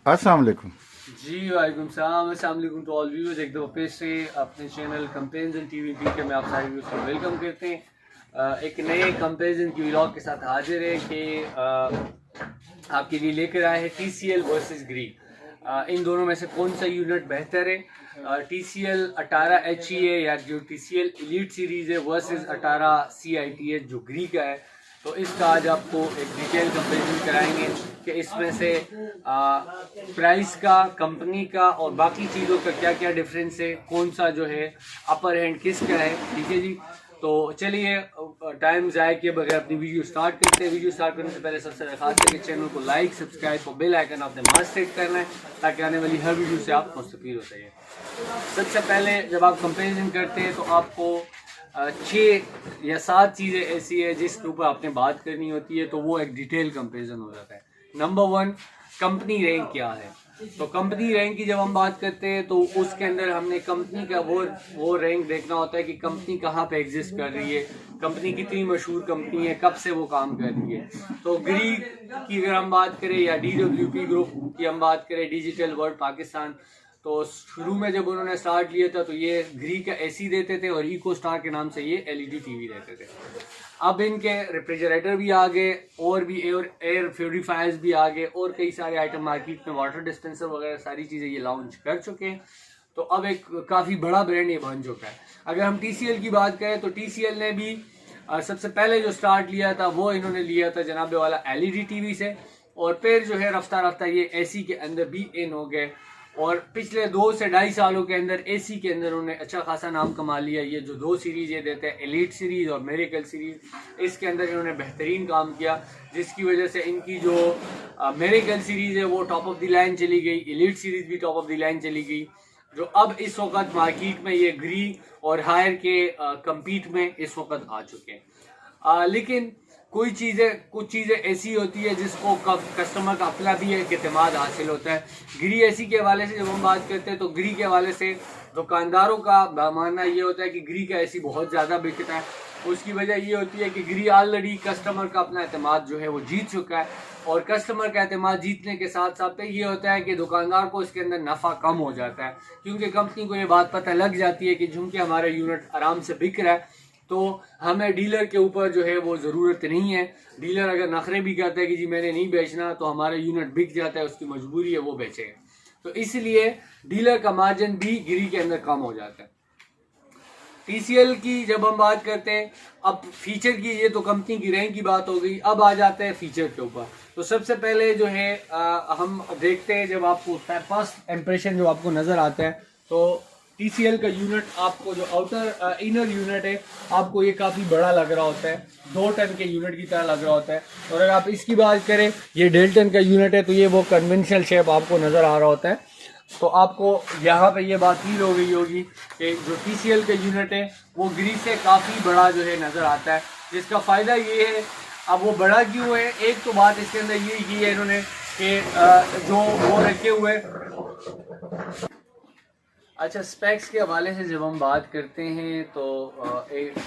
अस्सलाम वालेकुम। जी वालेकुम सलाम, अस्सलाम वालेकुम टू ऑल व्यूअर्स। एक दफ़ा फिर से अपने चैनल कंपेरिजन टीवी के में आप सारे व्यूअर्स को वेलकम करते हैं। एक नए कंपेरिजन की व्लॉग के साथ हाजिर है कि आपके लिए लेकर आए हैं TCL वर्सेस ग्री। इन दोनों में से कौन सा यूनिट बेहतर है? TCL 18HE है या जो TCL एलीट सीरीज़ है वर्सेस 18CITH जो ग्री का है। तो इसका आज आपको एक डिटेल कंपेरिजन कराएंगे कि इसमें से प्राइस का, कंपनी का और बाकी चीज़ों का क्या क्या डिफरेंस है, कौन सा जो है अपर हैंड किसका है। ठीक है जी, तो चलिए टाइम ज़ाय किए बगैर अपनी वीडियो स्टार्ट करते हैं। वीडियो स्टार्ट करने से पहले सबसे खास है कि चैनल को लाइक, सब्सक्राइब और बेल आइकन आपने मस्ट सेट करना है ताकि आने वाली हर वीडियो से आप मुस्तफीद हो सकें। सबसे पहले जब आप कंपेरिजन करते हैं तो आपको 6 या 7 चीज़ें ऐसी है जिसके ऊपर आपने बात करनी होती है, तो वो एक डिटेल कंपेरिजन हो जाता है। नंबर 1, कंपनी रैंक क्या है। तो कंपनी रैंक की जब हम बात करते हैं तो उसके अंदर हमने कंपनी का वो रैंक देखना होता है कि कंपनी कहाँ पे एग्जिस्ट कर रही है, कंपनी कितनी मशहूर कंपनी है, कब से वो काम कर रही है। तो ग्री की अगर हम बात करें या DWP ग्रुप की हम बात करें, डिजिटल वर्ल्ड पाकिस्तान, तो शुरू में जब उन्होंने स्टार्ट लिया था तो ये ग्री का AC देते थे और इको स्टार के नाम से ये LED TV देते थे। अब इनके रेफ्रिजरेटर भी आ गए और भी एयर प्योरीफायर्स भी आ गए और कई सारे आइटम मार्केट में, वाटर डिस्पेंसर वगैरह सारी चीज़ें ये लॉन्च कर चुके हैं। तो अब एक काफ़ी बड़ा ब्रांड ये बन चुका है। अगर हम TCL की बात करें तो TCL ने भी सबसे पहले जो स्टार्ट लिया था वो इन्होंने लिया था जनाबे वाला LED TV से, और फिर जो है रफ्ता रफ्ता ये AC के अंदर भी इन हो गए और पिछले 2 से 2.5 सालों के अंदर AC के अंदर उन्होंने अच्छा खासा नाम कमा लिया। ये जो 2 सीरीज ये देते हैं, एलीट सीरीज और मेरिकल सीरीज, इसके अंदर इन्होंने बेहतरीन काम किया जिसकी वजह से इनकी जो मेरिकल सीरीज है वो टॉप ऑफ द लाइन चली गई, एलीट सीरीज भी टॉप ऑफ द लाइन चली गई, जो अब इस वक्त मार्केट में ये ग्री और हायर के कम्पीट में इस वक्त आ चुके हैं। लेकिन कुछ चीज़ें ऐसी होती है जिसको कस्टमर का अपना भी एक एतमाद हासिल होता है। ग्री ऐसी के हवाले से जब हम बात करते हैं तो ग्री के हवाले से दुकानदारों का मानना ये होता है कि ग्री का ऐसी बहुत ज़्यादा बिकता है। उसकी वजह ये होती है कि ग्री ऑलरेडी कस्टमर का अपना एतमाद जो है वो जीत चुका है, और कस्टमर का एतमाद जीतने के साथ साथ ये होता है कि दुकानदार को इसके अंदर नफ़ा कम हो जाता है, क्योंकि कंपनी को ये बात पता लग जाती है कि चूँकि हमारा यूनिट आराम से बिक रहा है तो हमें डीलर के ऊपर जो है वो ज़रूरत नहीं है। डीलर अगर नखरे भी करता है कि जी मैंने नहीं बेचना, तो हमारा यूनिट बिक जाता है, उसकी मजबूरी है वो बेचेगा। तो इसलिए डीलर का मार्जिन भी ग्री के अंदर कम हो जाता है। TCL की जब हम बात करते हैं, अब फीचर की, ये तो कंपनी की रैंक की बात हो गई, अब आ जाते हैं फीचर के ऊपर। तो सबसे पहले जो है हम देखते हैं, जब आपको फर्स्ट इम्प्रेशन जो आपको नज़र आता है तो TCL का यूनिट, आपको जो आउटर इनर यूनिट है आपको ये काफ़ी बड़ा लग रहा होता है, 2 टन के यूनिट की तरह लग रहा होता है। और अगर आप इसकी बात करें, ये 1.5 टन का यूनिट है, तो ये वो कन्वेंशनल शेप आपको नज़र आ रहा होता है। तो आपको यहाँ पे ये बात फील हो गई होगी कि जो TCL का यूनिट है वो ग्री से काफ़ी बड़ा जो है नज़र आता है, जिसका फ़ायदा ये है। अब वो बड़ा क्यों है, एक तो बात इसके अंदर ये की है इन्होंने कि जो वो रखे हुए, अच्छा स्पेक्स के हवाले से जब हम बात करते हैं तो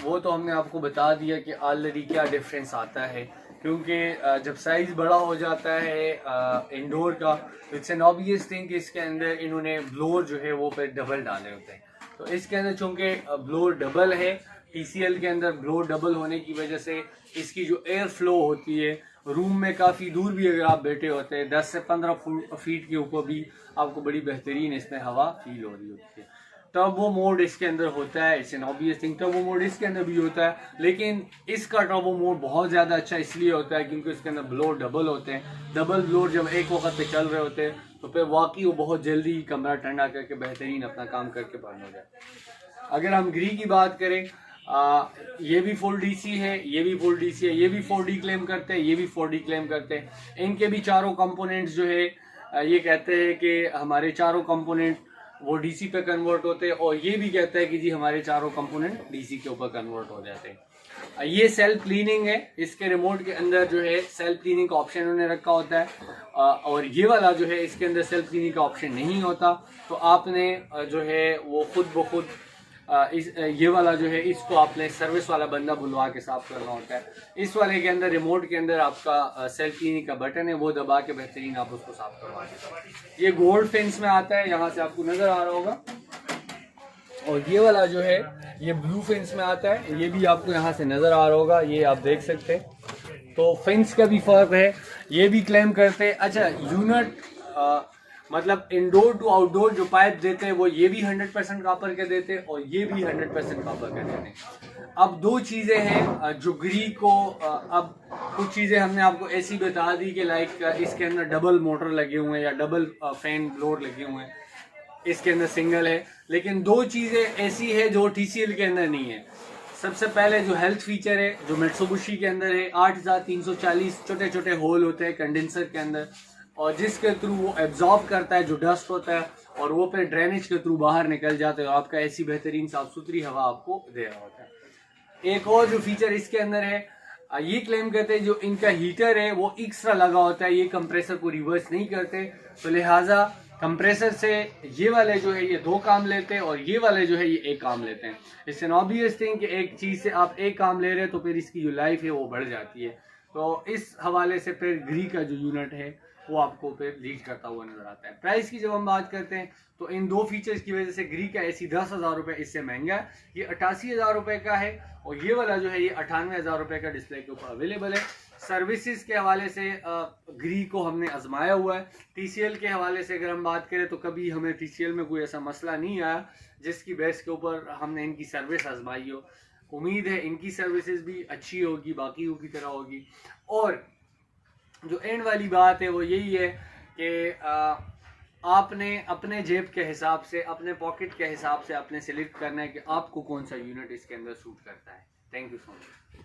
वो तो हमने आपको बता दिया कि ऑलरेडी क्या डिफरेंस आता है, क्योंकि जब साइज़ बड़ा हो जाता है इंडोर का, तो इट्स एन ऑब्वियस थिंग कि इसके अंदर इन्होंने ब्लोअर जो है वो फिर डबल डाले होते हैं। तो इसके अंदर चूँकि ब्लोअर डबल है, TCL के अंदर ब्लोअर डबल होने की वजह से इसकी जो एयर फ्लो होती है रूम में, काफ़ी दूर भी अगर आप बैठे होते हैं 10 से 15 फीट के ऊपर भी आपको बड़ी बेहतरीन इसमें हवा फील हो रही होती है। टर्बो मोड इसके अंदर होता है, it's an obvious thing, turbo mode इसके अंदर भी होता है, लेकिन इसका टर्बो मोड बहुत ज़्यादा अच्छा इसलिए होता है क्योंकि इसके अंदर ब्लोअर डबल होते हैं। डबल ब्लोअर जब एक वक्त पे चल रहे होते हैं तो फिर वाकई वो बहुत जल्दी कमरा ठंडा करके बेहतरीन अपना काम करके बंद हो जाए। अगर हम ग्री की बात करें, ये भी फुल DC है, ये भी फुल DC है, ये भी 4D क्लेम करते हैं, ये भी 4D क्लेम करते हैं। इनके भी चारों कंपोनेंट्स जो है ये कहते हैं कि हमारे चारों कंपोनेंट वो DC पे कन्वर्ट होते हैं, और ये भी कहता है कि जी हमारे चारों कंपोनेंट DC के ऊपर कन्वर्ट हो जाते हैं। ये सेल्फ क्लीनिंग है, इसके रिमोट के अंदर जो है सेल्फ क्लीनिंग का ऑप्शन उन्होंने रखा होता है, और ये वाला जो है इसके अंदर सेल्फ क्लीनिंग का ऑप्शन नहीं होता। तो आपने जो है वो खुद ब खुद ये वाला जो है इसको आपने सर्विस वाला बंदा बुलवा के साफ करना होता है। इस वाले के अंदर रिमोट के अंदर आपका सेल्फ क्लीनिंग का बटन है, वो दबा के बेहतरीन आप उसको साफ करवा दें। ये गोल्ड फिन्स में आता है, यहाँ से आपको नज़र आ रहा होगा। और ये वाला जो है ये ब्लू फिन्स में आता है, ये भी आपको यहाँ से नज़र आ रहा होगा, ये आप देख सकते हैं। तो फिन्स का भी फ़र्क है, ये भी क्लेम करते हैं। अच्छा, यूनिट मतलब इंडोर टू आउटडोर जो पाइप देते हैं वो ये भी 100% कापर के देते हैं और ये भी 100% कापर के देते हैं। अब दो चीज़ें हैं जो ग्री को अब कुछ चीज़ें हमने आपको ऐसी बता दी कि लाइक इसके अंदर डबल मोटर लगे हुए हैं या डबल फैन ब्लोअर लगे हुए हैं, इसके अंदर सिंगल है। लेकिन दो चीज़ें ऐसी है जो TCL के अंदर नहीं है। सबसे पहले जो हेल्थ फीचर है जो मित्सुबिशी के अंदर है, 8340 छोटे छोटे होल होते हैं कंडेंसर के अंदर, और जिसके थ्रू वो एब्जॉर्ब करता है जो डस्ट होता है और वो फिर ड्रेनेज के थ्रू बाहर निकल जाता है और आपका ऐसी बेहतरीन साफ सुथरी हवा आपको दे रहा होता है। एक और जो फीचर इसके अंदर है, ये क्लेम करते हैं जो इनका हीटर है वो एक्स्ट्रा लगा होता है, ये कंप्रेसर को रिवर्स नहीं करते, तो लिहाजा कंप्रेसर से ये वाले जो है ये दो काम लेते हैं और ये वाले जो है ये एक काम लेते हैं। इससे ऑब्वियस थिंग कि एक चीज़ से आप एक काम ले रहे हैं तो फिर इसकी जो लाइफ है वो बढ़ जाती है। तो इस हवाले से फिर ग्री का जो यूनिट है वो आपको फिर लीड करता हुआ नजर आता है। प्राइस की जब हम बात करते हैं तो इन दो फीचर्स की वजह से ग्री का AC 10,000 रुपये इससे महंगा है, ये 88,000 रुपये का है और ये वाला जो है ये 98,000 रुपये का डिस्प्ले के ऊपर अवेलेबल है। सर्विसेज के हवाले से ग्री को हमने आजमाया हुआ है। TCL के हवाले से अगर हम बात करें तो कभी हमें TCL में कोई ऐसा मसला नहीं आया जिसकी बेस के ऊपर हमने इनकी सर्विस आजमाई हो। उम्मीद है इनकी सर्विसेज भी अच्छी होगी, बाकियों की तरह होगी। और जो एंड वाली बात है वो यही है कि आपने अपने जेब के हिसाब से, अपने पॉकेट के हिसाब से आपने सिलेक्ट करना है कि आपको कौन सा यूनिट इसके अंदर सूट करता है। Thank you so much.